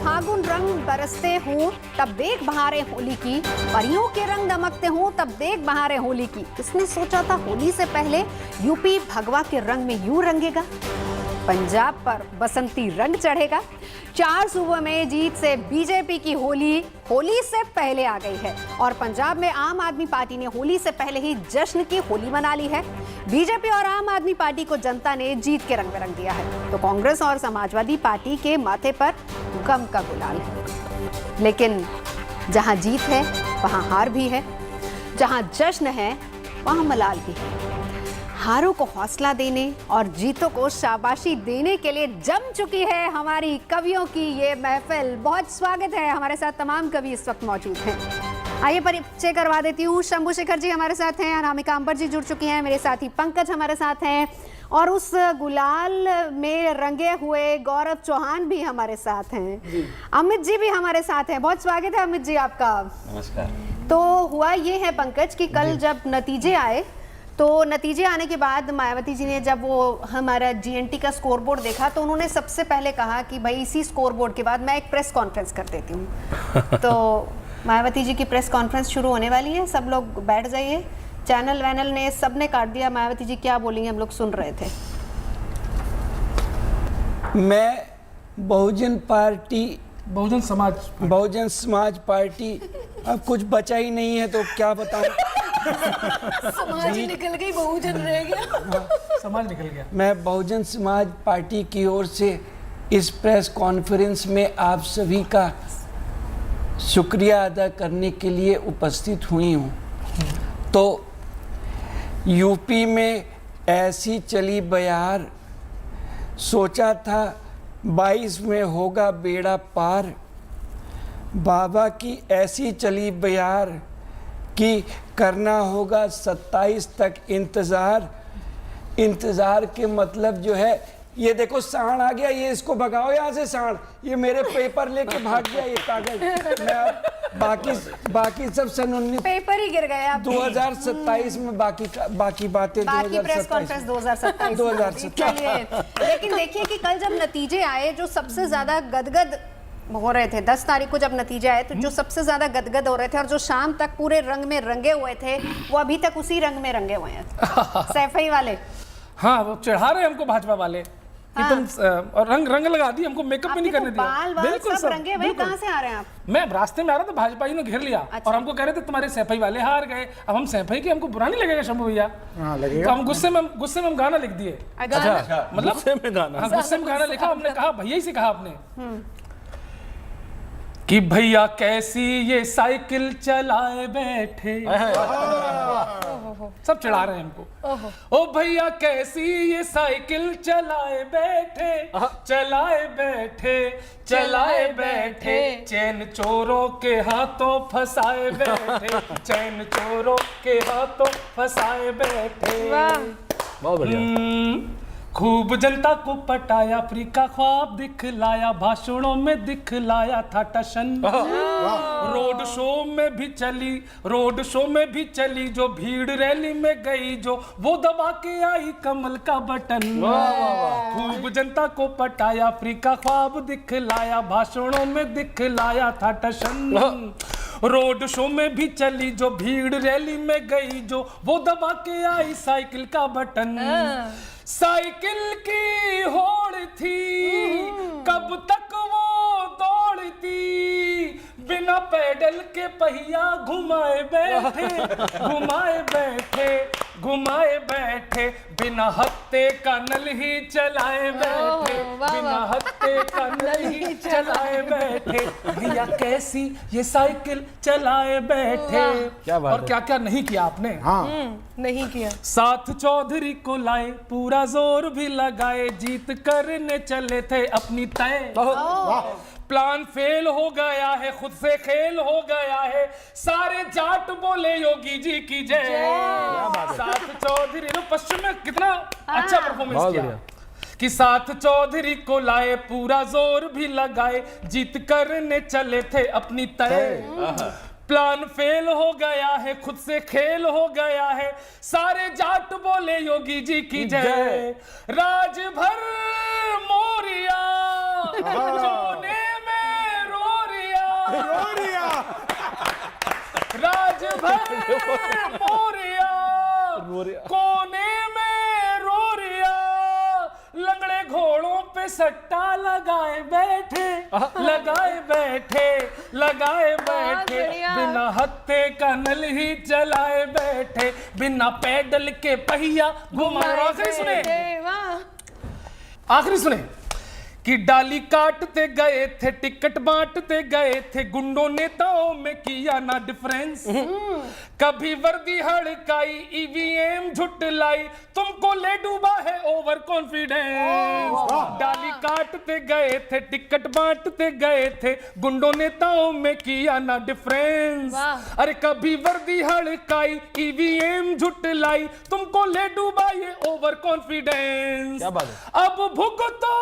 फागुन रंग बरसते हों तब देख बहारें होली की, परियों के रंग दमकते हों तब देख बहारें होली की। किसने सोचा था होली से पहले यूपी भगवा के रंग में यूं रंगेगा, पंजाब पर बसंती रंग चढ़ेगा। 4 सूबों में जीत से बीजेपी की होली से पहले आ गई है और पंजाब में आम आदमी पार्टी ने होली से पहले ही जश्न की होली मना ली है। बीजेपी और आम आदमी पार्टी को जनता ने जीत के रंग में रंग दिया है, तो कांग्रेस और समाजवादी पार्टी के माथे पर गम का गुलाल है। लेकिन जहां जीत है वहां हार भी है, जहां जश्न है वहां मलाल भी है। हारों को हौसला देने और जीतों को शाबाशी देने के लिए जम चुकी है हमारी कवियों की ये महफिल। बहुत स्वागत है, हमारे साथ तमाम कवि इस वक्त मौजूद हैं। आइए परिचय करवा देती हूँ। शंभू शेखर जी हमारे साथ हैं, अनामिका अंबर जी जुड़ चुकी हैं, मेरे साथी पंकज हमारे साथ हैं और उस गुलाल में रंगे हुए गौरव चौहान भी हमारे साथ हैं। अमित जी भी हमारे साथ हैं। बहुत स्वागत है अमित जी आपका। नमस्कार। तो हुआ ये है पंकज कि कल जब नतीजे आए तो नतीजे आने के बाद मायावती जी ने जब वो हमारा जीएनटी का स्कोर बोर्ड देखा तो उन्होंने सबसे पहले कहा कि भाई इसी स्कोर बोर्ड के बाद मैं एक प्रेस कॉन्फ्रेंस कर देती हूँ। तो मायावती जी की प्रेस कॉन्फ्रेंस शुरू होने वाली है, सब लोग बैठ जाइए। चैनल वैनल ने सब ने काट दिया। मायावती जी क्या बोलेंगे हम लोग सुन रहे थे। मैं बहुजन समाज पार्टी अब कुछ बचा ही नहीं है तो क्या बताऊं। समाज निकल गई, बहुजन रह गया। समाज निकल गया। मैं बहुजन समाज पार्टी की ओर से इस प्रेस कॉन्फ्रेंस में आप सभी का शुक्रिया अदा करने के लिए उपस्थित हुई हूँ। तो यूपी में ऐसी चली बयार, सोचा था 22 में होगा बेड़ा पार। बाबा की ऐसी चली बयार कि करना होगा 27 तक इंतज़ार। इंतज़ार के मतलब जो है, ये देखो सांड आ गया, ये इसको भगाओ यहाँ से सांड। ये मेरे पेपर लेके भाग गया ये कागज। मैं बाकी सब सन 19 पेपर ही गिर गए आप। 2027 में बाकी बातें बाकी प्रेस कॉन्फ्रेंस 2027। चलिए, लेकिन देखिए कि कल जब नतीजे आए जो सबसे ज्यादा गदगद हो रहे थे, 10 तारीख को जब नतीजे आए तो जो सबसे ज्यादा गदगद हो रहे थे और जो शाम तक पूरे रंग में रंगे हुए थे वो अभी तक उसी रंग में रंगे हुए हैं। सैफई वाले हाँ, वो चढ़ा रहे हमको भाजपा वाले कि तुम और रंग लगा दी, हमको मेकअप भी नहीं करने दिया। बिल्कुल सब रंगे हुए। कहाँ से आ रहे हैं आप? मैं रास्ते में आ रहा था, भाजपा जी ने घेर लिया। अच्छा। और हमको कह रहे थे तुम्हारे सैफई वाले हार गए। अब हम सैफई की हमको बुरा नहीं लगेगा शंभू भैया? हाँ लगेगा। तो हम गुस्से में हम गाना लिख दिए। अच्छा, मतलब गुस्से में गाना लिखा। हमने कहा भैया ही से कहा आपने कि भैया कैसी ये साइकिल चलाए बैठे। सब चढ़ा रहे हैं हमको। ओ भैया कैसी ये साइकिल चलाए बैठे, चैन चोरों के हाथों फंसाए बैठे। बहुत बढ़िया। खूब जनता को पटाया, अफ्रीका ख्वाब दिखलाया, भाषणों में दिखलाया था टशन। रोड शो में भी चली जो भीड़ रैली में गई जो, वो दबा के आई कमल का बटन। खूब जनता को पटाया, अफ्रीका ख्वाब दिखलाया, भाषणों में दिखलाया था टशन। रोड शो में भी चली जो भीड़ रैली में गई जो, वो दबा के आई साइकिल का बटन। साइकिल की होड़ थी, कब तक वो दौड़ती, बिना पैडल के पहिया घुमाए बैठे, बिना हत्ते का नल ही चलाए बैठे, भैया कैसी ये साइकिल चलाए बैठे। क्या बात और क्या क्या नहीं किया आपने। हाँ नहीं किया। साथ चौधरी को लाए, पूरा जोर भी लगाए, जीत करने चले थे अपनी तय। प्लान फेल हो गया है, खुद से खेल हो गया है, सारे जाट बोले योगी जी की जय। साथ चौधरी पश्चिम में कितना अच्छा परफॉर्मेंस किया कि साथ चौधरी को लाए, पूरा जोर भी लगाए, जीत करने चले थे अपनी तय। प्लान फेल हो गया है, खुद से खेल हो गया है, सारे जाट बोले योगी जी की जय। राजभर मोरिया जोने में राज भर मोरिया कोने में रोरिया लंगड़े घोड़ों पे सट्टा लगाए बैठे बिना हत्थे का नल ही चलाए बैठे बिना पैडल के पहिया घुमाए। आखिरी सुने कि डाली काटते गए थे टिकट बांटते गए थे गुंडों नेताओं में किया ना डिफरेंस कभी वर्दी हड़काई ईवीएम झुटलाई तुमको ले डूबा है ओवर कॉन्फिडेंस। डाली काटते गए थे टिकट बांटते गए थे गुंडों नेताओं में किया ना डिफरेंस अरे कभी वर्दी हड़काई ईवीएम झुटलाई तुमको ले डूबा ये ओवर कॉन्फिडेंस। अब भुगतो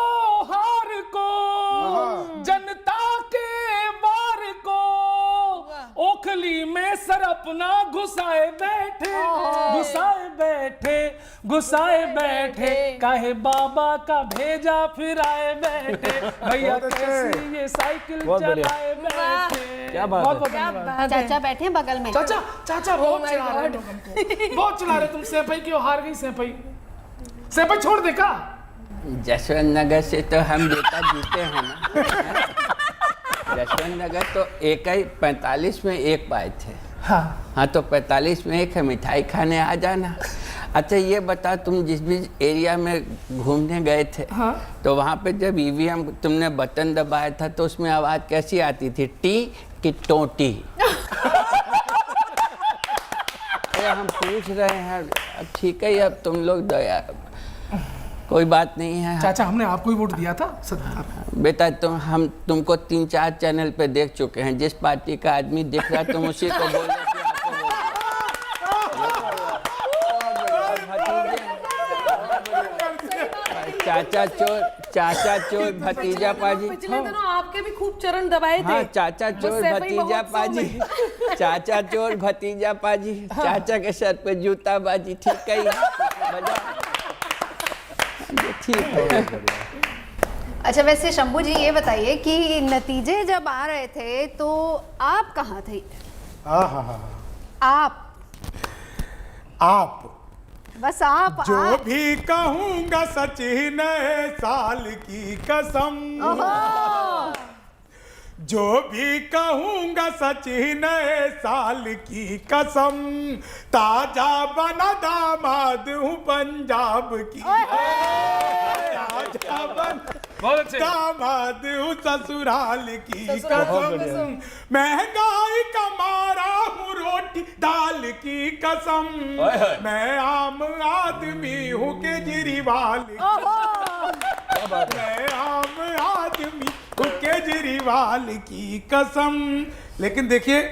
हार को जनता के वार को ओखली में सर अपना घुसाए बैठे काहे बाबा का भेजा फिर आए बैठे भैया कैसी ये साइकिल चलाए बैठे। क्या बात है। चाचा बैठे हैं बगल में। चाचा बहुत चिढ़ा रहे लोग हमको, बहुत चिढ़ा रहे तुम सैपई क्यों हार गई सैपई छोड़ दे का। जसवंत नगर से तो हम बेटा जीते हैं ना। जसवंत नगर तो 45 में एक पाए थे। हाँ तो 45 में एक है, मिठाई खाने आ जाना। अच्छा ये बता, तुम जिस भी एरिया में घूमने गए थे तो वहाँ पे जब ईवीएम तुमने बटन दबाया था तो उसमें आवाज़ कैसी आती थी, टी कि टोटी? हम पूछ रहे हैं। अब ठीक है, अब तुम लोग दया, कोई बात नहीं है। चाचा हमने आपको ही वोट दिया था बेटा। हम तुमको 3-4 चैनल पे देख चुके हैं। जिस पार्टी का आदमी दिख रहा तुम उसी को बोल रहे थे, आपको चाचा चोर भतीजा पाजी। पिछले दिनों आपके भी खूब चरण दबाए थे। हाँ, चाचा चोर भतीजा पाजी, चाचा चोर भतीजा पाजी, चाचा के सर पे जूता बाजी। ठीक है, ठीक है। अच्छा वैसे शंभू जी ये बताइए कि नतीजे जब आ रहे थे तो आप कहाँ थे? आप बस आप जो भी कहूँगा सच ही नए साल की कसम, जो भी कहूँगा सच ही नए साल की कसम, ताजा बना दामाद हूँ पंजाब की, ताजा बना दामाद हूँ ससुराल की कसम, महंगाई का मारा हूँ रोटी दाल की कसम, मैं आम आदमी हूँ केजरीवाल, मैं आम आदमी केजरीवाल की कसम। लेकिन देखिए,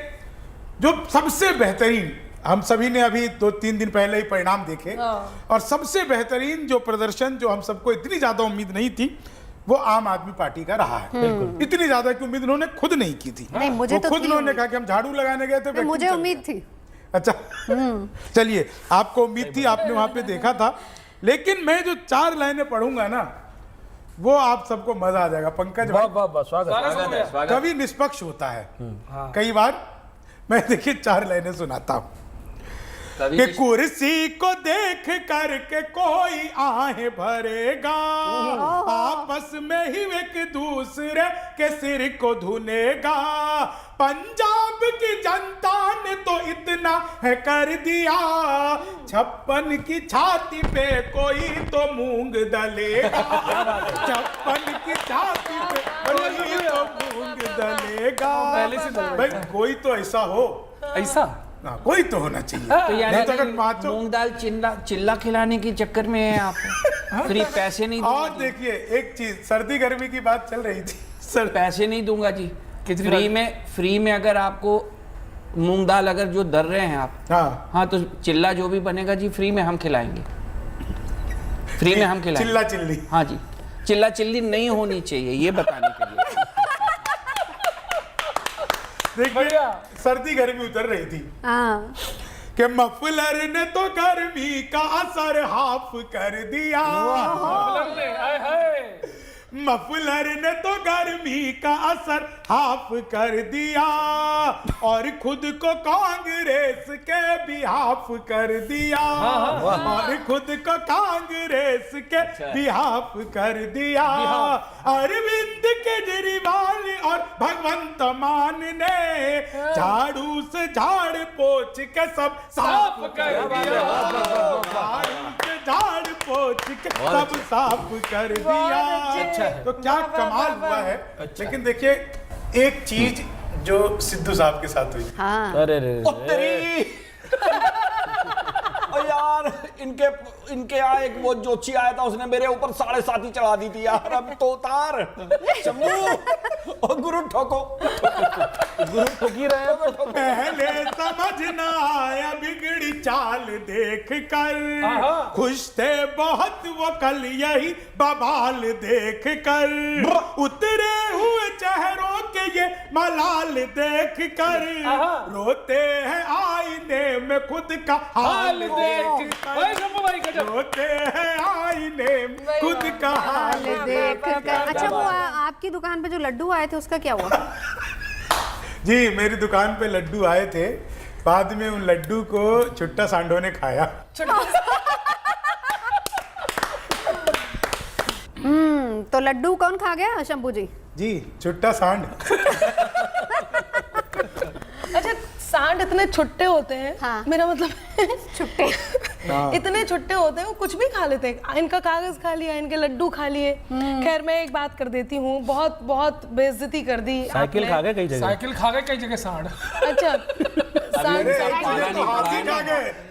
जो सबसे बेहतरीन, हम सभी ने अभी 2-3 दिन पहले ही परिणाम देखे, और सबसे बेहतरीन जो प्रदर्शन, जो हम सबको इतनी ज्यादा उम्मीद नहीं थी, वो आम आदमी पार्टी का रहा है। इतनी ज्यादा की उम्मीद उन्होंने खुद नहीं की थी। नहीं, मुझे तो खुद उन्होंने कहा कि हम झाड़ू लगाने गए थे, मुझे उम्मीद थी। अच्छा चलिए, आपको उम्मीद थी, आपने वहां पे देखा था। लेकिन मैं जो 4 लाइनें पढ़ूंगा ना, वो आप सबको मजा आ जाएगा। पंकज भाई कवि निष्पक्ष होता है। कई बार मैं देखिए 4 लाइनें सुनाता हूँ कि कुर्सी को देख करके कोई आहें भरेगा, आपस में ही एक दूसरे के सिर को धुनेगा, पंजाब की जनता ने तो इतना है कर दिया, 56 की छाती पे कोई तो मूंग दलेगा, 56 की छाती पे कोई तो मूंग दलेगा। भाई कोई तो ऐसा हो, ऐसा कोई तो होना चाहिए। तो यानी तो अगर पांचों मूंग दाल चिल्ला खिलाने के चक्कर में है आप, फ्री पैसे नहीं दूंगा। और देखिए एक चीज, सर्दी गर्मी की बात चल रही थी, सर पैसे नहीं दूंगा जी। फ्री में अगर आपको मूंग दाल अगर जो दर रहे हैं आप, हाँ तो चिल्ला जो भी बनेगा जी फ्री में हम खिलाएंगे, फ्री में हम खिलाएंगे। चिल्ला चिल्ली, हाँ जी, चिल्ला चिल्ली नहीं होनी चाहिए, ये बताने के लिए। देखिए सर्दी गर्मी उतर रही थी कि मफलर ने तो गर्मी का असर हाफ कर दिया, मफलर ने तो गर्मी का असर हाफ कर दिया और खुद को कांग्रेस के बिहाफ कर दिया और खुद को कांग्रेस के बिहाफ कर दिया। अरविंद केजरीवाल और भगवंत मान ने झाड़ू से झाड़ पोछ के सब साफ कर दिया। झाड़ू से झाड़ पोछ के सब साफ कर दिया। तो क्या कमाल हुआ है। लेकिन देखिए एक चीज जो सिद्धू साहब के साथ हुई। हाँ। उत्तरी और यार इनके यहाँ एक वो जोशी आया था, उसने मेरे ऊपर 7.5 ही चढ़ा दी थी यार। अब तो उतार शंभू और गुरु ठोको, गुरु ठोकी रहे। पहले समझ ना आया बिगड़ी चाल देख कर, खुश थे बहुत वो कल यही बवाल देख कर। उतरे हुए चेहरों के ये मलाल देख कर, रोते हैं आईने में खुद का हाल देख कर। रोते हैं आईने में खुद का हाल देख कर। अच्छा, वो आपकी दुकान पे जो लड्डू आए थे उसका क्या हुआ? जी, मेरी दुकान पे लड्डू आए थे, बाद में उन लड्डू को छुट्टा सांडो ने खाया। तो लड्डू कौन खा गया शंभू जी? जी, छुट्टा सांड। अच्छा, सांड इतने छुट्टे होते हैं। हाँ। मेरा मतलब छुट्टे इतने छुट्टे होते हैं, वो कुछ भी खा लेते हैं। इनका कागज खा लिया, इनके लड्डू खा लिए। खैर, मैं एक बात कर देती हूँ, बहुत बहुत बेइज्जती कर दी। साइकिल खा गए कई जगह, साइकिल खा गए कई जगह सांड। अच्छा, सांड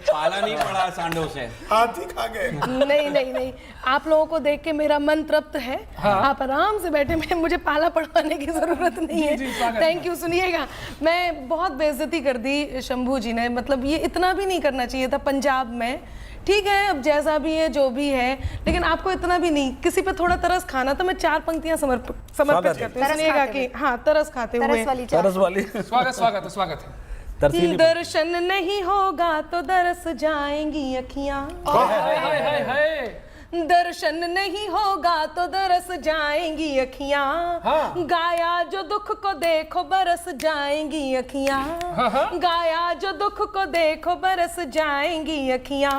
पाला नहीं पड़ा सांडों से, हाथी खा गए। नहीं, आप लोगों को देख के मेरा मन तृप्त है। आप आराम से बैठे, मैं मुझे पाला पढ़वाने की जरूरत नहीं है। Thank you. सुनिएगा, मैं बहुत बेइज्जती कर दी शंभू जी ने। मतलब ये इतना भी नहीं करना चाहिए था पंजाब में। ठीक है, अब जैसा भी है जो भी है, लेकिन आपको इतना भी नहीं। किसी पे थोड़ा तरस खाना, तो मैं 4 पंक्तियां समर्पित करती हूँ। सुनिएगा कि हाँ, तरस खाते हुए। तरस वाली। स्वागत है। तरसीली दर्शन नहीं होगा तो दरस जाएंगी अखियां। दर्शन नहीं होगा तो दरस जाएंगी अखियां। गाया जो दुख को देखो बरस जाएंगी अखियां। गाया जो दुख को देखो बरस जाएंगी अखियां।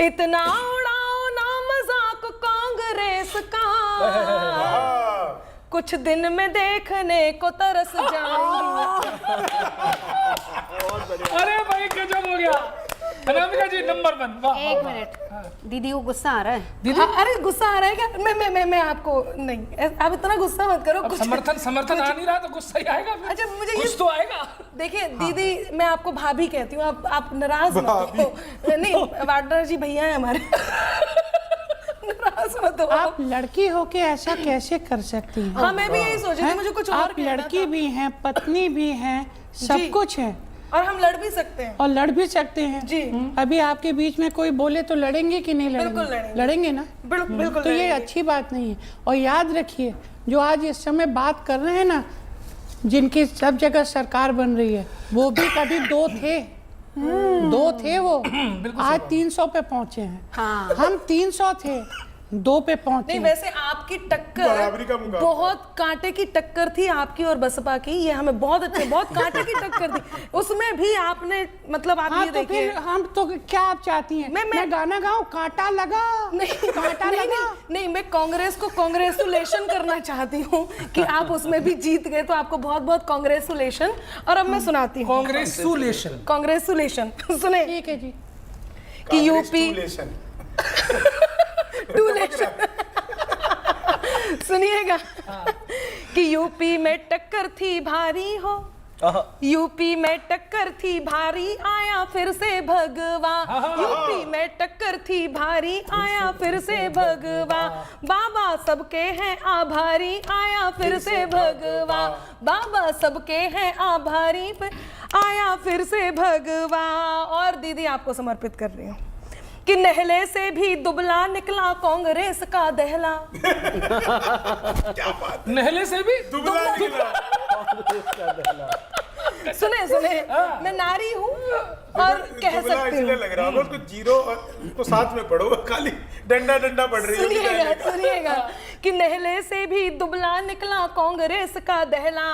इतना उड़ाओ ना मजाक कांग्रेस का, कुछ दिन में देखने को तरस जाएंगी। अरे भाई गजब हो गया। अनामिका जी नंबर 1। वाह। एक मिनट, दीदी को गुस्सा आ रहा है। दीदी, अरे गुस्सा आ रहा है क्या? मैं आपको नहीं, आप इतना गुस्सा मत करो। कुछ समर्थन आ नहीं रहा तो गुस्सा ही आएगा फिर। अच्छा, मुझे कुछ तो आएगा। देखिए दीदी, मैं आपको भाभी कहती हूँ, आप नाराज मत हो। नहीं, वाड्रा जी भैया है हमारे। नाराज मत हो। आप लड़की होके ऐसा कैसे कर सकती हैं? हाँ, मैं भी यही सोच रही थी, मुझे कुछ और आप कहना लड़की था। भी हैं, पत्नी भी हैं, जी। सब कुछ है और हम लड़ भी सकते हैं। और लड़ भी सकते हैं। जी। अभी आपके बीच में कोई बोले तो लड़ेंगे कि नहीं लड़ेंगे? बिल्कुल लड़ेंगे। लड़ेंगे ना। बिल्कुल तो ये लड़ेंगे। अच्छी बात नहीं है। और याद रखिए, जो आज इस समय बात कर रहे हैं ना, जिनकी सब जगह सरकार बन रही है, वो भी कभी 2 थे। 2 थे वो, आज 300 पे पहुंचे हैं। हाँ। हम 300 थे, 2 पे पहुंचे। नहीं, वैसे आपकी बराबरी का टक्कर मुकाबला। बहुत कांटे की टक्कर थी आपकी और बसपा की। ये हमें बहुत कांटे की टक्कर थी। उसमें भी आपने, मतलब आप हाँ, ये तो देखिए। फिर हम तो क्या आप चाहती हैं? मैं गाना गाऊं, कांटा लगा? नहीं, कांटा लगा? नहीं, मैं कांग्रेस को कांग्रेसुलेशन करना चाहती हूँ कि आप उसमें भी जीत गए, तो आपको बहुत बहुत कांग्रेसुलेशन। और अब मैं सुनाती हूँ कांग्रेसुलेशन। सुने ठीक है जी। कि यूपी सुनिएगा कि यूपी में टक्कर थी भारी हो, यूपी में टक्कर थी भारी, आया फिर से भगवा। यूपी में टक्कर थी भारी, आया फिर से भगवा। बाबा सबके हैं आभारी, आया फिर से भगवा। बाबा सबके हैं आभारी, आया फिर से भगवा। और दीदी आपको समर्पित कर रही हूँ कि नहले से भी दुबला निकला कांग्रेस का दहला। नहले से भी दुबला निकला। सुने, मैं नारी हूँ और कह दुबला सकती इसलिए हूँ। लग रहा है, उसको जीरो को साथ में पढ़ो, खाली डंडा पढ़ रही है। सुनिएगा कि नहले से भी दुबला निकला कांग्रेस का दहला,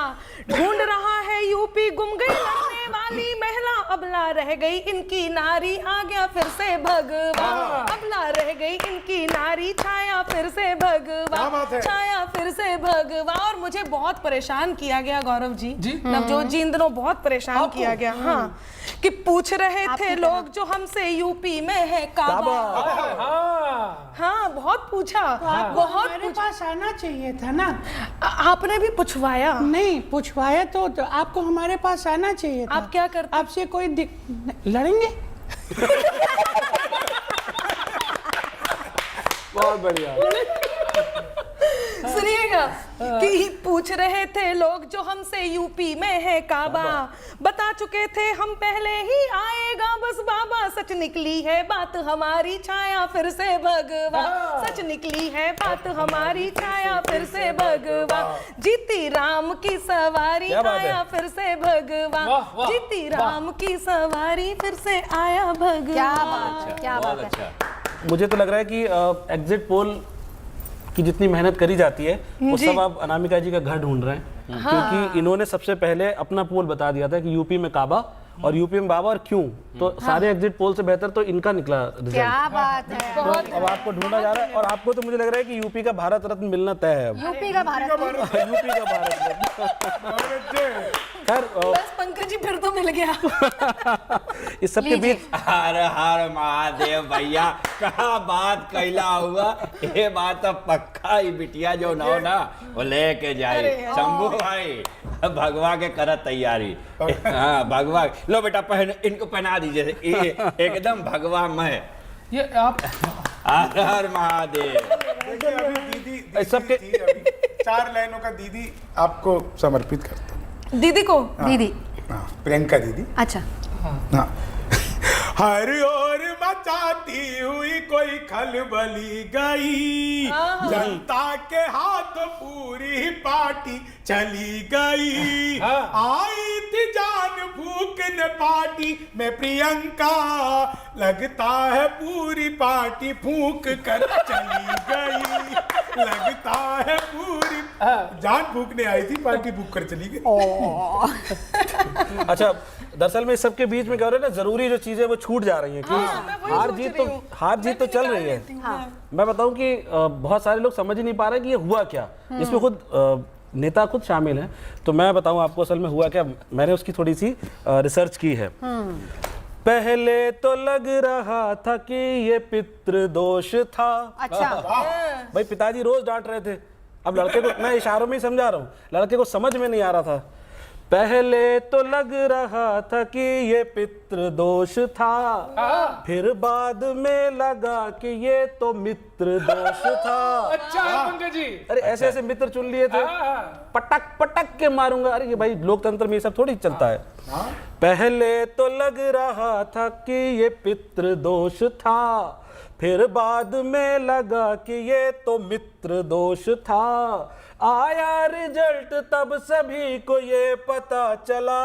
ढूंढ रहा है यूपी गुम गई लड़ने वाली महिला, अबला रह गई इनकी नारी, आ गया फिर से भगवा, अबला रह गई इनकी नारी, छाया फिर से भगवा, छाया फिर से भगवा। और मुझे बहुत परेशान किया गया गौरव जी, नवजोत जी, इन दिनों बहुत परेशान किया गया। हाँ, कि पूछ रहे थे लोग जो हमसे यूपी में है काबा। हाँ, बहुत पूछा, बहुत हमारे पास आना चाहिए था ना। आपने भी पूछवाया? नहीं पूछवाया तो आपको हमारे पास आना चाहिए था। आप क्या करते? आपसे कोई लड़ेंगे? बहुत बढ़िया। सुनिएगा कि पूछ रहे थे लोग जो हमसे यूपी में है काबा, बता चुके थे हम पहले ही आएगा बस बाबा, सच निकली है बात हमारी, छाया फिर से भगवा, सच निकली है बात हमारी, छाया फिर से भगवा, जीती राम की सवारी, आया फिर से भगवा, जीती राम की सवारी, फिर से आया भगवा। क्या बात है, क्या बात है। मुझे तो लग रहा है कि एग्जिट पोल की जितनी मेहनत करी जाती है वो सब आप अनामिका जी का घर ढूंढ रहे हैं। क्योंकि इन्होंने सबसे पहले अपना पोल बता दिया था कि यूपी में काबा और यूपी में बाबा, और क्यों, तो सारे एग्जिट पोल से बेहतर तो इनका निकला रिजल्ट। क्या बात है। तो अब आपको ढूंढा जा रहा है, और आपको तो मुझे लग रहा है कि यूपी का भारत रत्न मिलना तय है अब। यूपी का भारत यूपी का भारत रत्न। खैर बस पंकज जी फिर तो मिल गया। इस सबके बीच हर हर महादेव भैया, कहा बात कैला हुआ, ये बात अब पक्का ही बिटिया जो ना हो ना वो लेके जाए। शंभू भाई भगवा के करत तैयारी। हाँ भगवा, लो बेटा पहन, इनको पहना दीजिए, एकदम भगवा में। ये आप हर हर महादेव। देखिए अभी दीदी सबके- थी, अभी 4 लाइनों का दीदी आपको समर्पित करता हूँ। दीदी को? दीदी, हाँ, प्रियंका दीदी। अच्छा। हाँ। हर ओर मचाती हुई कोई खलबली गई, जनता के हाथ पूरी पार्टी चली गई, आई थी जान फूकने पार्टी में प्रियंका, लगता है पूरी पार्टी फूक कर चली गई, लगता है पूरी जान फूकने आई थी, पार्टी फूक कर चली गई। अच्छा, दरअसल में इस सबके बीच में क्या हो रहा है ना, जरूरी जो चीजें वो छूट जा रही हैं कि हार जीत तो चल रही है। मैं बताऊं कि बहुत सारे लोग समझ ही नहीं पा रहे कि ये हुआ क्या, इसमें खुद नेता खुद शामिल हैं। तो मैं बताऊं आपको असल में हुआ क्या, मैंने उसकी थोड़ी सी रिसर्च की है। पहले तो लग रहा था कि ये पितृदोष था। अच्छा। भाई पिताजी रोज डांट रहे थे, अब लड़के को मैं इशारों में ही समझा रहा हूँ, लड़के को समझ में नहीं आ रहा था। पहले तो लग रहा था कि ये पितृदोष था, फिर बाद में लगा कि ये तो मित्र दोष था। अच्छा है पंकज जी। अरे ऐसे ऐसे मित्र चुन लिए थे, पटक पटक के मारूंगा। अरे ये भाई लोकतंत्र में ये सब थोड़ी चलता है। पहले तो लग रहा था कि ये पितृदोष था, फिर बाद में लगा कि ये तो मित्र दोष था। आया रिजल्ट तब सभी को ये पता चला,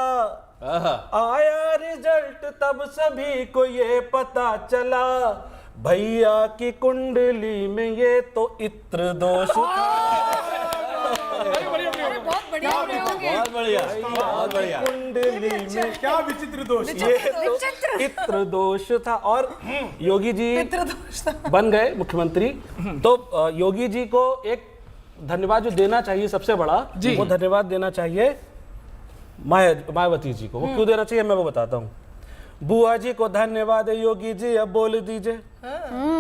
आया रिजल्ट तब सभी को ये पता चला, भैया की कुंडली में ये तो इत्र दोष था। बहुत बढ़िया बहुत बढ़िया, बहुत बढ़िया। कुंडली में क्या विचित्र दोष। ये तो इत्र दोष था। और योगी जी बन गए मुख्यमंत्री, तो योगी जी को एक धन्यवाद जो देना चाहिए सबसे बड़ा, वो धन्यवाद देना चाहिए मायावती जी को। वो क्यों देना चाहिए मैं वो बताता हूँ। बुआ जी को धन्यवाद योगी जी, अब बोल दीजिए।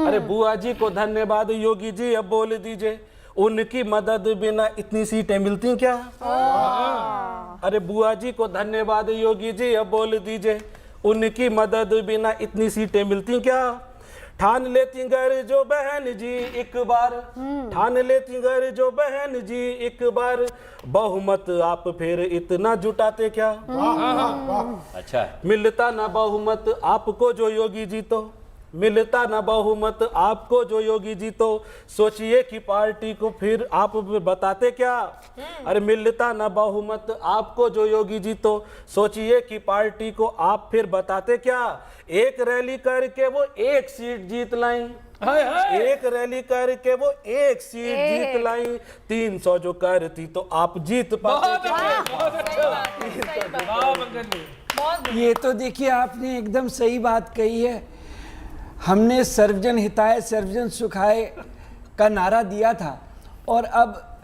अरे बुआ जी को धन्यवाद योगी जी, अब बोल दीजिए। उनकी मदद बिना इतनी सीटें मिलती क्या? अरे बुआ जी को धन्यवाद योगी जी, अब बोल दीजिए। उनकी मदद बिना इतनी सीटें मिलती क्या? ठान लेती घर जो बहन जी एक बार, ठान लेती घर जो बहन जी एक बार, बहुमत आप फिर इतना जुटाते क्या? अच्छा, मिलता ना बहुमत आपको जो योगी जी तो मिलता न बहुमत आपको जो योगी जी, तो सोचिए कि पार्टी को फिर आप बताते क्या। अरे मिलता न बहुमत आपको जो योगी जी, तो सोचिए कि पार्टी को आप फिर बताते क्या। एक रैली करके वो एक सीट जीत लाई, एक रैली करके वो एक सीट जीत लाई, 300 जो करती तो आप जीत पाते क्या। ये तो देखिए आपने एकदम सही बात कही है। हमने सर्वजन हिताय सर्वजन सुखाय का नारा दिया था और अब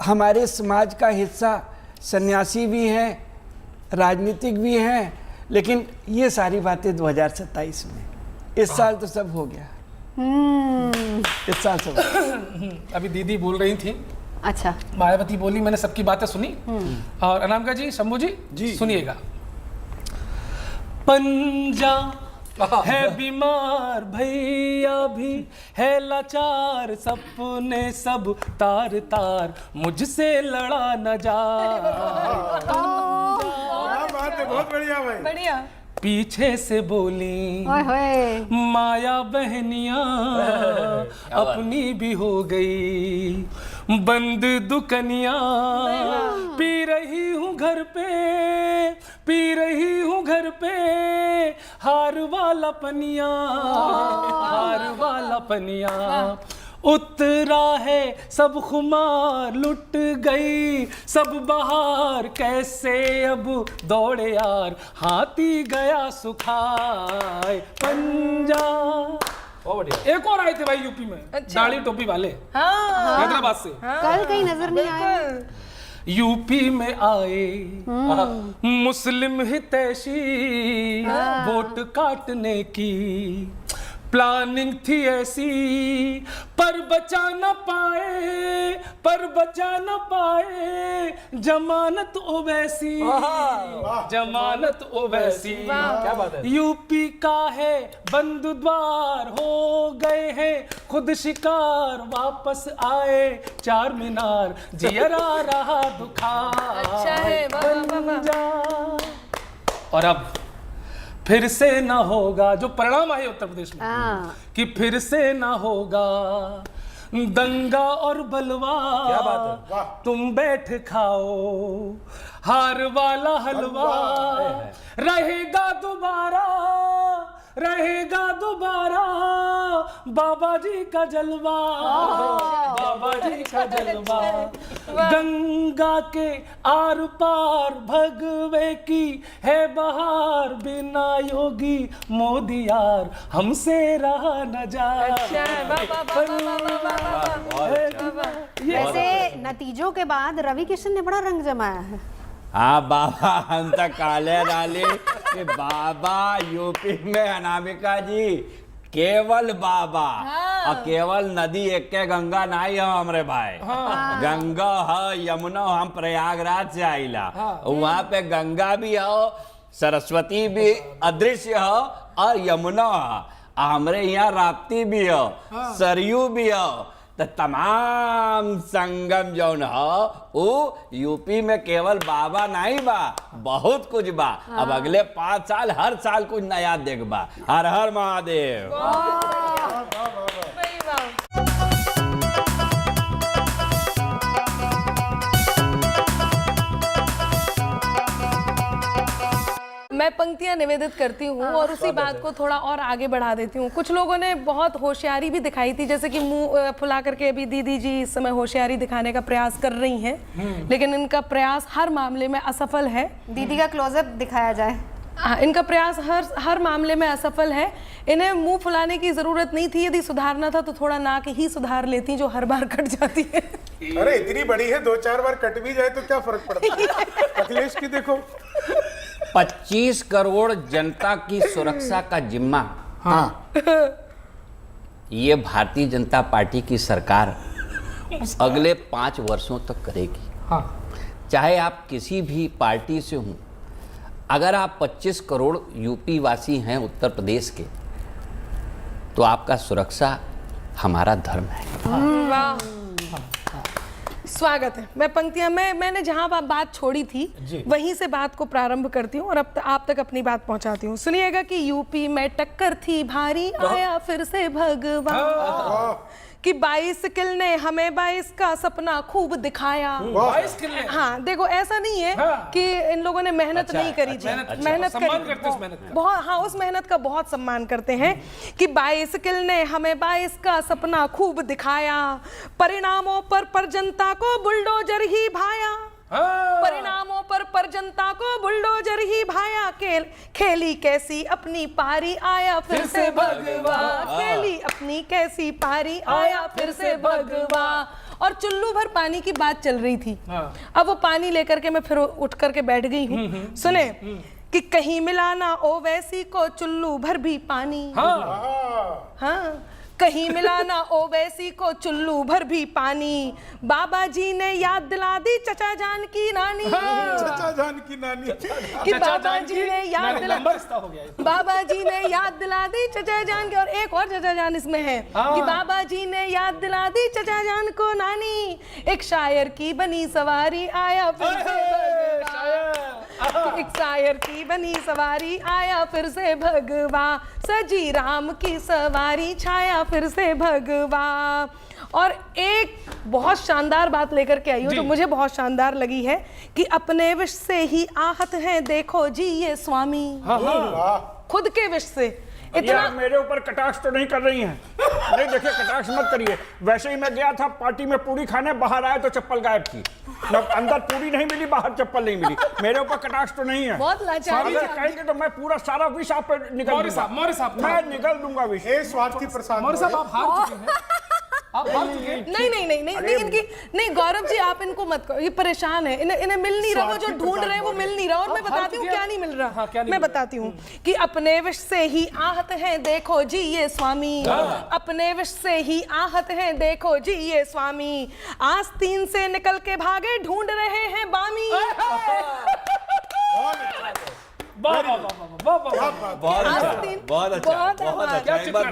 हमारे समाज का हिस्सा सन्यासी भी हैं, राजनीतिक भी हैं, लेकिन ये सारी बातें 2027 में, इस साल तो सब हो गया। इस साल सब अभी दीदी बोल रही थी, अच्छा मायावती बोली, मैंने सबकी बातें सुनी। और अनामिका जी, शंभू जी सुनिएगा। पंजा है बीमार भैया भी है लाचार, सपने सब तार तार मुझसे लड़ा न जा। बात है, बहुत बढ़िया भाई, बढ़िया। पीछे से बोली ओए होए, माया बहनिया अपनी भी हो गई बंद दुकनिया, पी रही हूँ घर पे, पी रही हूँ घर पे हार वाला पनिया, हार वाला पनिया। उतरा है सब खुमार, लुट गई सब बहार, कैसे अब दौड़े यार, हाथी गया सुखाए पंजा। एक और आए थे भाई यूपी में, दाढ़ी टोपी वाले, हैदराबाद से, कल कहीं नजर नहीं आया। यूपी में आए मुस्लिम हितैषी, वोट काटने की प्लानिंग थी ऐसी, पर बचा न पाए, पर बचा न पाए जमानत ओवैसी, जमानत ओवैसी। क्या बात है। यूपी का है बंद द्वार, हो गए हैं खुद शिकार, वापस आए चार मीनार, जियरा रहा दुखार। अच्छा है, वाह, वाह, वाह, वाह। और अब फिर से ना होगा, जो परिणाम आए उत्तर प्रदेश में कि फिर से ना होगा दंगा और बलवा। क्या बात है। तुम बैठ खाओ हार वाला हलवा, रहेगा दोबारा, रहेगा दोबारा बाबा जी का जलवा, बाबा जी का जलवा। गंगा के आर पार भगवे की है बहार, बिना योगी मोदी यार हमसे रहा न जा। वैसे नतीजों के बाद रवि किशन ने बड़ा रंग जमाया है। हाँ बाबा, हम तो काले डाले कि बाबा यूपी में अनामिका जी केवल बाबा, और केवल नदी एक के गंगा नहीं है हमरे भाई। गंगा है, यमुना, हम प्रयागराज से आइला, वहाँ पे गंगा भी हो, सरस्वती भी अदृश्य हो, और यमुना है, हमरे यहाँ राप्ती भी हो, सरयू भी हो, तो तमाम संगम जौन हो वो यूपी में केवल बाबा नहीं बा, बहुत कुछ बा। अब अगले 5 साल हर साल कुछ नया देखबा। हर हर महादेव। मैं पंक्तियां निवेदित करती हूँ और उसी बात को थोड़ा और आगे बढ़ा देती हूँ। कुछ लोगों ने बहुत होशियारी भी दिखाई थी, जैसे कि मुंह फुला करके अभी दीदी जी इस समय होशियारी दिखाने का प्रयास कर रही हैं, लेकिन इनका प्रयास हर मामले में असफल है। दीदी का क्लोजअप दिखाया जाए। हाँ, इनका प्रयास हर मामले में असफल है। इन्हें मुंह फुलाने की जरूरत नहीं थी, यदि सुधारना था तो थोड़ा नाक ही सुधार लेती, जो हर बार कट जाती है। अरे इतनी बड़ी है, 2-4 बार कट भी जाए तो क्या फर्क पड़ता है। अखिलेश की देखो, 25 करोड़ जनता की सुरक्षा का जिम्मा ये भारतीय जनता पार्टी की सरकार अगले 5 वर्षों तक करेगी। चाहे आप किसी भी पार्टी से हों, अगर आप 25 करोड़ यूपी वासी हैं उत्तर प्रदेश के, तो आपका सुरक्षा हमारा धर्म है। स्वागत है। मैं पंक्तियां मैंने जहां बात छोड़ी थी वहीं से बात को प्रारंभ करती हूँ और अब आप तक अपनी बात पहुंचाती हूँ। सुनिएगा कि यूपी में टक्कर थी भारी, आया फिर से भगवान कि 22 किल ने हमें 22 का सपना खूब दिखाया। 22 किल ने? हाँ, देखो ऐसा नहीं है कि इन लोगों ने मेहनत नहीं करी थी। मेहनत सम्मान करते उस मेहनत का। बहुत, हाँ, उस मेहनत का बहुत सम्मान करते हैं कि 22 किल ने हमें 22 का सपना खूब दिखाया, परिणामों पर जनता को बुलडोजर ही भाया। परिणामों पर जनता को बुलडोजर ही भाया, खेली कैसी अपनी पारी, आया फिर से भगवा। खेली अपनी कैसी पारी, आया फिर से भगवा। और चुल्लू भर पानी की बात चल रही थी। अब वो पानी लेकर के मैं फिर उठ करके बैठ गई हूँ। सुने कि कहीं मिलाना ओवैसी को चुल्लू भर भी पानी। हाँ, कहीं मिलाना ओवैसी को चुल्लू भर भी पानी। बाबा जी ने याद दिला दी चचा जान की नानी। चचा जान की नानी कि बाबा जी ने याद दिला, बाबा जी ने याद दिला दी चचा जान की। और एक और चचा जान इसमें है कि बाबा जी ने याद दिला दी चचा जान को नानी। एक शायर की बनी सवारी, आया फिर से भगवा। एक शायर की बनी सवारी, आया फिर से भगवा। सजी राम की सवारी, छाया फिर से भगवा। और एक बहुत शानदार बात लेकर के आई हूँ जो मुझे बहुत शानदार लगी है कि अपने विष से ही आहत हैं देखो जी ये स्वामी। खुद के विष से इतना मेरे ऊपर कटाक्ष तो नहीं कर रही हैं। नहीं, देखिए, कटाक्ष मत करिए। वैसे ही मैं गया था पार्टी में पूरी खाने, बाहर आया तो चप्पल गायब थी। अंदर पूरी नहीं मिली, बाहर चप्पल नहीं मिली। मेरे ऊपर कटाक्ष तो नहीं है। बहुत लाचारी अगर कहेंगे तो मैं पूरा सारा विष आप पे निकल दूंगा। मैं निकल दूंगा विष। स्वार्थी प्रसाद मौर्य साहब, आप हार चुके हैं। आप हार चुके हैं। नहीं इनकी नहीं, गौरव जी आप इनको मत करो, ये परेशान है, इन्हें मिल नहीं रहा, वो जो ढूंढ रहे हैं वो मिल नहीं रहा। और मैं बताती हूँ क्या नहीं मिल रहा। मैं बताती हूँ कि अपने विष से ही आहत हैं देखो जी ये स्वामी। अपने विष से ही आहत हैं देखो जी ये स्वामी। आस्तीन से निकल के भागे ढूंढ रहे हैं बामी। बहुत अच्छा। एक बार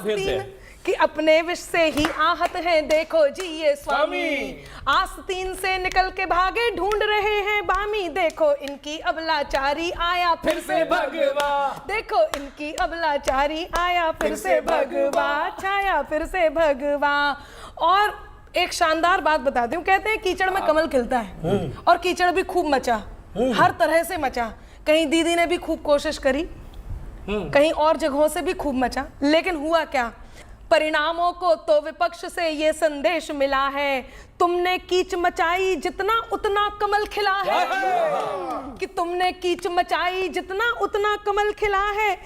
फिर से कि अपने विष से ही आहत हैं देखो जी ये स्वामी। आस्तीन से निकल के भागे ढूंढ रहे हैं बामी। देखो इनकी अबलाचारी, आया फिर से भगवा। देखो इनकी अबलाचारी, आया फिर से भगवा। छाया फिर से भगवा। और एक शानदार बात बताती हूँ, कहते हैं कीचड़ में कमल खिलता है और कीचड़ भी खूब मचा, हर तरह से मचा। कहीं दीदी ने भी खूब कोशिश करी, कहीं और जगहों से भी खूब मचा, लेकिन हुआ क्या? परिणामों को तो विपक्ष से ये संदेश मिला है, तुमने कीच मचाई जितना उतना कमल खिला है। कि तुमने कीच मचाई जितना उतना कमल खिला है।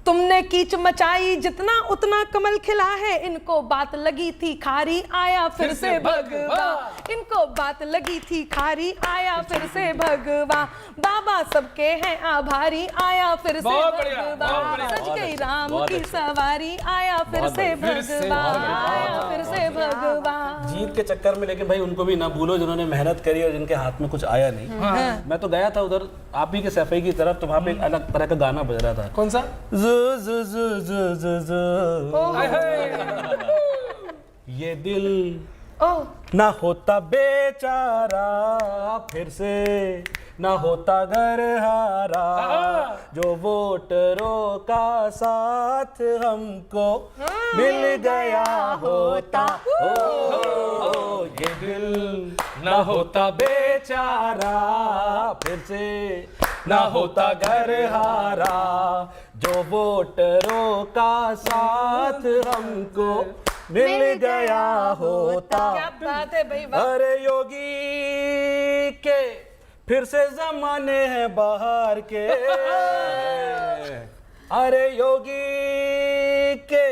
तुमने कीच मचाई जितना उतना कमल खिला है। इनको बात लगी थी खारी, आया फिर से भगवा। इनको बात लगी थी खारी, आया फिर से भगवा। बाबा सबके हैं आभारी, आया फिर से भगवा। सज गई राम की सवारी, आया फिर से भगवा। आया फिर से भगवा। जीत के चक्कर में लेकिन भाई उनको भी ना भूलो जिन्होंने मेहनत करी और जिनके हाथ में कुछ आया नहीं। मैं तो गया था उधर आप ही के सफाई की तरफ, तो वहाँ पे एक अलग तरह का गाना बज रहा था। कौन सा? ये दिल ना होता बेचारा, फिर से ना होता घर हारा, जो वोटरों का साथ हमको मिल गया होता। ओ ये दिल ना होता बेचारा, फिर से ना होता घर हारा, जो वोटरों का साथ हमको मिल गया होता। क्या बात है भाई। अरे योगी के फिर से जमाने हैं बाहर के। अरे योगी के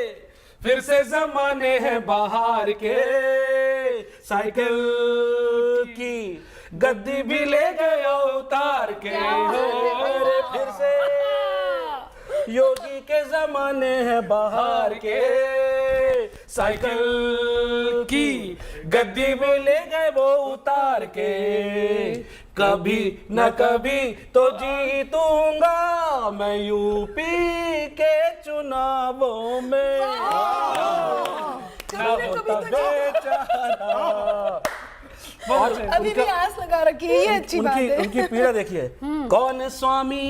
फिर से जमाने हैं बाहर के। साइकिल की गद्दी भी ले गए उतार के। अरे फिर से योगी के जमाने हैं बाहर के। साइकिल की गद्दी भी ले गए वो उतार के। कभी न कभी तो जीतूंगा मैं यूपी के चुनावों में। ना होता बेचारा, अभी भी आस लगा रखी है, ये अच्छी बात है। उनकी पीड़ा देखिए, कौन स्वामी,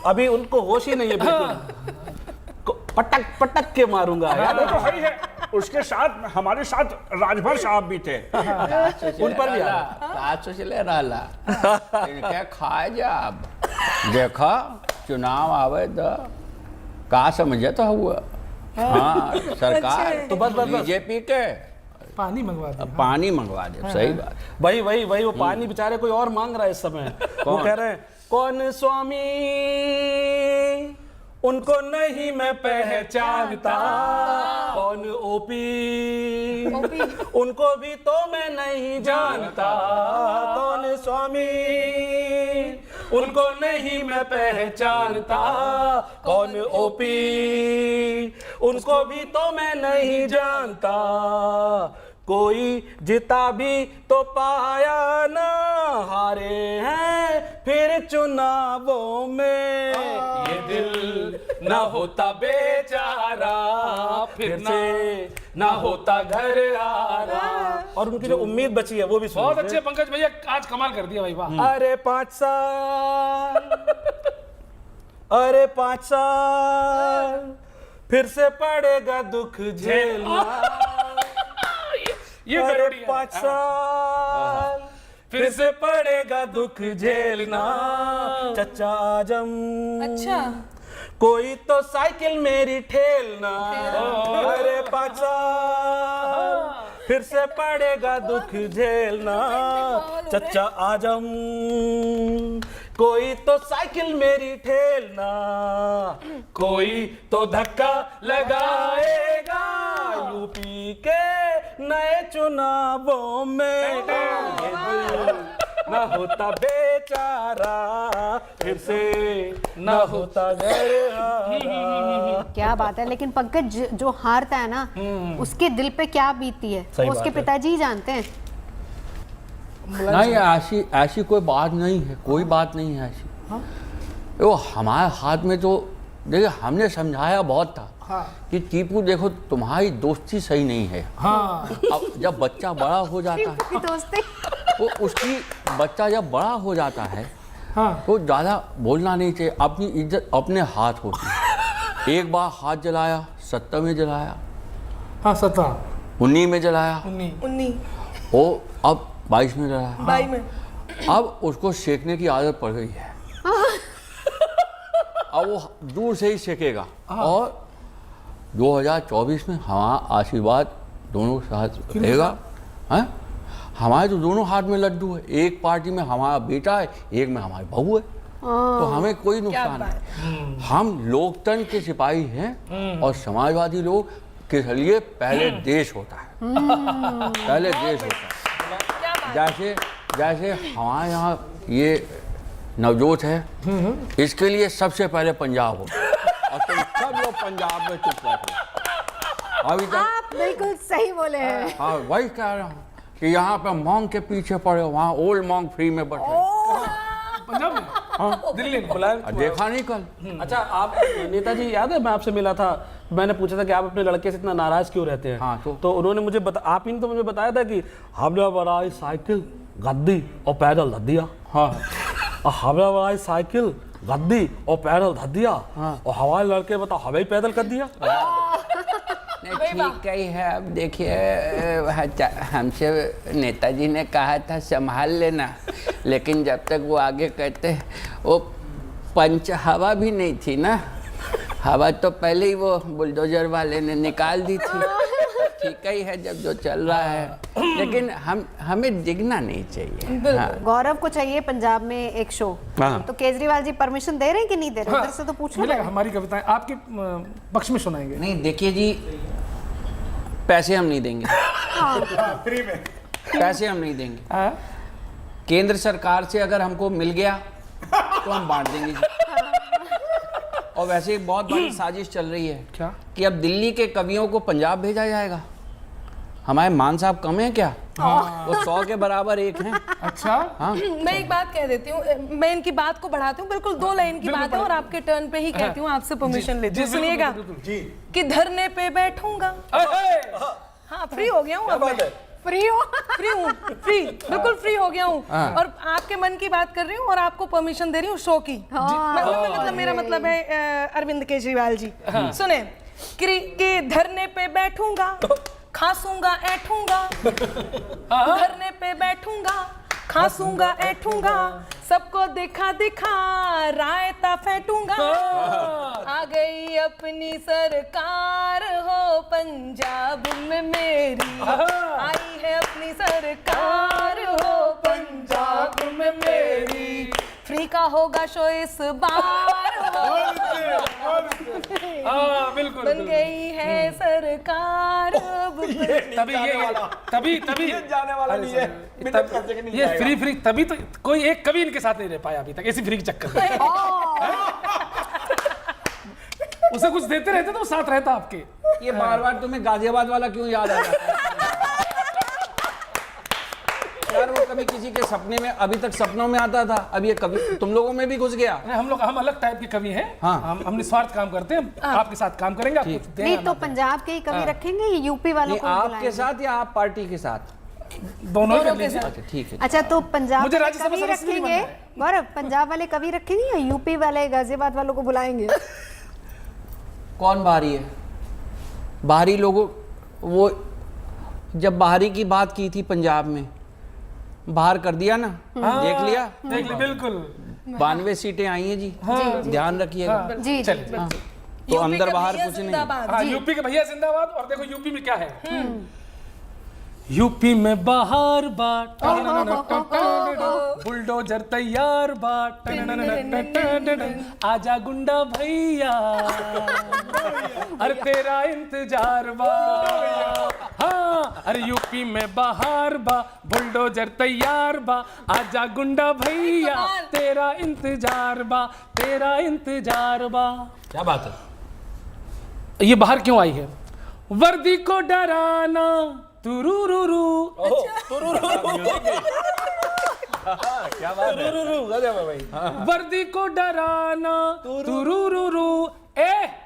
अभी उनको होश ही नहीं है बिल्कुल। पटक पटक के मारूंगा यार। वो तो है ही है। उसके साथ हमारे साथ राजभर साहब भी थे। उन पर भी इनके खाए जब देखा चुनाव आवे तो का समझे तो हुआ। हाँ सरकार तो बस बीजेपी के पानी मंगवा दे। पानी मंगवा दे। सही बात। वही वो पानी बेचारे कोई और मांग रहा है इस समय। वो कह रहे हैं कौन स्वामी, उनको नहीं मैं पहचानता। कौन ओपी, उनको भी तो मैं नहीं जानता। कौन स्वामी, उनको नहीं मैं पहचानता। कौन ओपी, उनको भी तो मैं नहीं जानता। कोई जीता भी तो पाया ना, हारे हैं फिर चुनावों में। ये दिल ना होता बेचारा, फिर से ना होता घर आरा। और उनकी जो उम्मीद बची है वो भी बहुत अच्छे पंकज भैया, आज कमाल कर दिया भाई, वाह। अरे 5 साल, अरे 5 साल फिर से पड़ेगा दुख झेलना। ये अरे 5 साल फिर से पड़ेगा दुख झेलना। चचा आजम, अच्छा कोई तो साइकिल मेरी ठेलना। अरे 5 साल फिर से पड़ेगा दुख झेलना। चचा आजम, कोई तो साइकिल मेरी ठेलना। कोई तो धक्का लगाएगा यूपी के नए चुनावों में। ये दिल ना होता बेचारा, फिर से ना होता घर आरा। क्या बात है। लेकिन पंकज जो हारता है ना, उसके दिल पे क्या बीतती है सही वो उसके बात है। पिताजी ही जानते हैं। नहीं, ऐसी कोई बात नहीं है, कोई बात नहीं है ऐसी। वो हमारे हाथ में तो देखिए, हमने समझाया बहुत था कि टीपू देखो तुम्हारी दोस्ती सही नहीं है। अब जब बच्चा बड़ा हो जाता है की दोस्ती तो उसकी बच्चा जब बड़ा हो जाता है तो ज़्यादा बोलना नहीं चाहिए। अपनी इज्जत अपने हाथ होती है। एक बार हाथ जलाया, 70 में जलाया, हाँ 17, 19 में जलाया, 19, वो अब 22 में जलाया। 22 में। अब उसको सेकने की आदत पड़ गई है। अब वो दूर से ही सेकेगा। और 2024 में हमारा आशीर्वाद दोनों के साथ रहेगा। हैं? हमारे तो दोनों हाथ में लड्डू है। एक पार्टी में हमारा बेटा है, एक में हमारी बहू है। तो हमें कोई नुकसान नहीं। हम लोकतंत्र के सिपाही हैं और समाजवादी लोग के लिए पहले देश होता है। पहले देश होता है। जैसे हमारे यहाँ ये नवजोत है, इसके लिए सबसे पहले पंजाब हो। और तुम सब लोग पंजाब में चुप बैठो अभी तक। आप बिल्कुल सही बोले हैं। हाँ, वही कह रहा हूँ कि यहाँ पे मॉन्ग के पीछे पड़े, वहाँ ओल्ड मॉन्ग फ्री में बैठे। पंजाब में, हाँ दिल्ली में बुलाया। देखा नहीं कल? अच्छा, आप नेताजी याद है मैं आपसे मिला था, मैंने पूछा था कि आप अपने लड़के से इतना नाराज क्यों रहते हैं। हाँ, तो उन्होंने मुझे आप ही ने तो मुझे बताया था कि हमने बनाई साइकिल गद्दी और पैदल धर दिया। हाँ, हमने बनाई साइकिल गद्दी और पैदल धर दिया। और हमारे लड़के बताओ हमें ही पैदल कर दिया। ठीक ही है। अब देखिए, हमसे नेताजी ने कहा था संभाल लेना, लेकिन जब तक वो आगे कहते, वो पंच हवा भी नहीं थी ना। हवा तो पहले ही वो बुलडोजर वाले ने निकाल दी थी। ठीक ही है जब जो चल रहा है, लेकिन हमें डिगना नहीं चाहिए। हाँ। गौरव को चाहिए पंजाब में एक शो। तो केजरीवाल जी परमिशन दे रहे हैं कि नहीं दे रहे? उधर से तो पूछना मिलेगा। पड़ेगा। हमारी कविताएं आपके पक्ष में सुनाएंगे। नहीं, देखिए जी, पैसे हम नहीं देंगे। फ्री में पैसे हम नहीं देंगे। हाँ? केंद्र सरकार से अगर हमको मिल गया तो हम बांट देंगे जी। और वैसे एक बहुत बड़ी साजिश चल रही है। क्या? कि अब दिल्ली के कवियों को पंजाब भेजा जाएगा। हमारे मान साहब कम हैं क्या? वो 100 के बराबर एक हैं। अच्छा, हाँ, मैं एक बात कह देती हूँ, मैं इनकी बात को बढ़ाती हूँ। बिल्कुल 2 लाइन की बात है और आपके टर्न पे ही कहती हूँ, आपसे परमिशन लेती हूँ। सुनिएगा कि धरने पे बैठूंगा, हाँ फ्री हो गया हूँ अब मैं। फ्री हो? फ्री बिल्कुल फ्री हो गया हूँ और आपके मन की बात कर रही हूँ और आपको परमिशन दे रही हूँ शो की। मतलब मेरा मतलब है अरविंद केजरीवाल जी सुने कि धरने पे बैठूंगा खासूंगा ऐठूंगा धरने पे बैठूंगा खासूंगा ऐठूंगा सबको दिखा दिखा रायता फेंटूंगा आ गई अपनी सरकार हो पंजाब में मेरी आई है अपनी सरकार हो पंजाब में मेरी फ्री का होगा शो इस बार बिल्कुल बन गई है सरकार अब तभी जाने वाला नहीं है बिना खर्चे के नहीं ये जाएगा। फ्री तभी तो कोई एक कभी इनके साथ नहीं रह पाया अभी तक ऐसी फ्री के चक्कर में। उसे कुछ देते रहते तो वो साथ रहता आपके। ये बार बार तुम्हें गाजियाबाद वाला क्यों याद आ रहा है? यार वो कभी किसी के सपने में, अभी तक सपनों में आता था, अब ये कभी तुम लोगों में भी घुस गया। हम अलग टाइप के कवि हैं। हाँ। हम निस्वार्थ काम करते हैं, आपके साथ काम करेंगे। आपको देना नहीं तो ना पंजाब के ही कवि रखेंगे, ये यूपी वालों नहीं, को आपके बुलाएंगे? साथ या आप पार्टी के साथ? दोनों ही कर लीजिए। अच्छा ठीक है। अच्छा तो पंजाब मुझे वाले राज्यसभा कवि सदस्य भी रखेंगे? बनना गौरव, पंजाब वाले कवि रखेंगे या यूपी वाले गाजियाबाद वालों को बुलाएंगे? कौन बाहरी है? बाहरी लोगों, वो जब बाहरी की बात की थी पंजाब में, बाहर कर दिया ना, देख लिया। देख ली बिल्कुल। 92 सीटें आई हैं जी, ध्यान रखिएगा। जी जी हाँ, तो अंदर बाहर कुछ नहीं। हाँ, यूपी के भैया जिंदाबाद। और देखो यूपी में क्या है। यूपी में बाहर बाट बुलडोजर तैयार बाट आजा गुंडा भैया अरे तेरा इंतजार बा। हाँ अरे यूपी में बाहर बा बुलडोजर तैयार बा आजा गुंडा भैया तेरा इंतजार बा तेरा इंतजार बा। क्या बात है? ये बाहर क्यों आई है? वर्दी को डराना तुरुरुरु। क्या बात है? वर्दी को डराना तुरुरुरु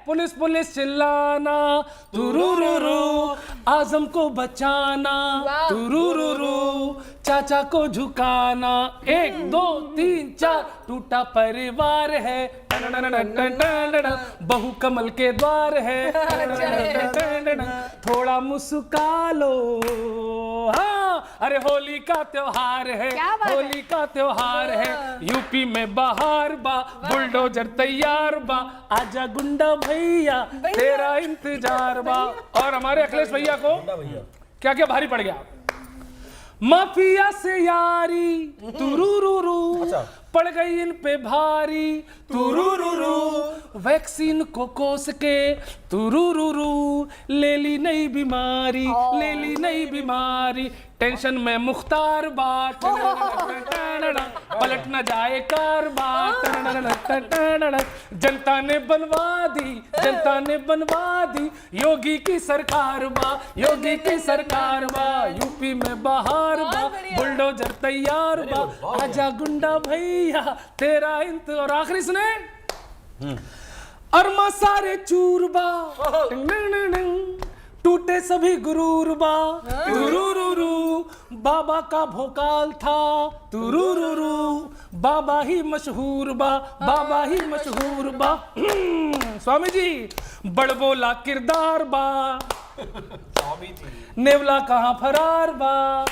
पुलिस पुलिस चिल्लाना तुरुरुरु आजम को बचाना तुरुरुरु चाचा को झुकाना 1 2 3 4 टूटा परिवार है बहु कमल के द्वार है थोड़ा मुस्का लो। हाँ अरे होली का त्योहार है होली का त्योहार है यूपी में बाहर बा बुलडोजर तैयार बा आजा गुंडा भैया तेरा इंतजार बा। और हमारे अखिलेश भैया को क्या क्या भारी पड़ गया? माफिया से यारी तुरुरुरु पड़ गई इन पे भारी तुरुरुरु वैक्सीन को कोस के तुरुरुरु ले ली नई बीमारी ले ली नई बीमारी टेंशन में मुख्तार बाट पलट न जाए कार बाट जनता ने बनवा दी योगी की सरकार बा योगी की सरकार बा यूपी में बाहर बा बुलडोजर तैयार बा आजा गुंडा भैया तेरा इंत। और आखिरी सुने अरमा सारे चूर बा टूटे सभी गुरूर बा तुरुरुरु बाबा का भोकाल था तुरुरुरु बाबा ही मशहूर बा बाबा ही मशहूर बा। स्वामी जी बड़बोला किरदार बा नेवला कहाँ फरार बा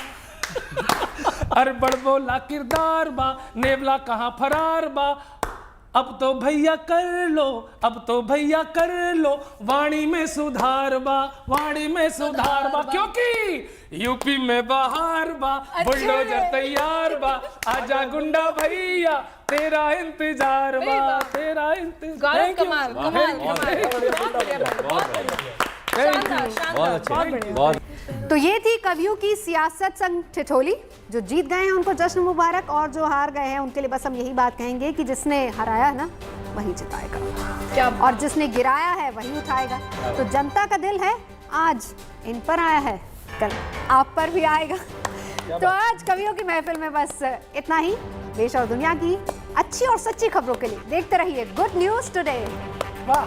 अरे बड़बोला किरदार बा नेवला कहाँ फरार बा अब तो भैया कर लो वाणी में सुधार बा क्योंकि यूपी में बाहर बा बुलडोजर तैयार बा आजा गुंडा भैया तेरा इंतजार बा तेरा इंतजार। कमाल बहुत तो ये थी कवियों की सियासत संग ठिठोली। जो जीत गए हैं उनको जश्न मुबारक और जो हार गए हैं उनके लिए बस हम यही बात कहेंगे कि जिसने हराया है ना वही जिताएगा क्या और जिसने गिराया है वही उठाएगा। तो जनता का दिल है आज इन पर आया है कल आप पर भी आएगा। तो आज कवियों की महफिल में बस इतना ही। देश और दुनिया की अच्छी और सच्ची खबरों के लिए देखते रहिए गुड न्यूज टुडे। वाह।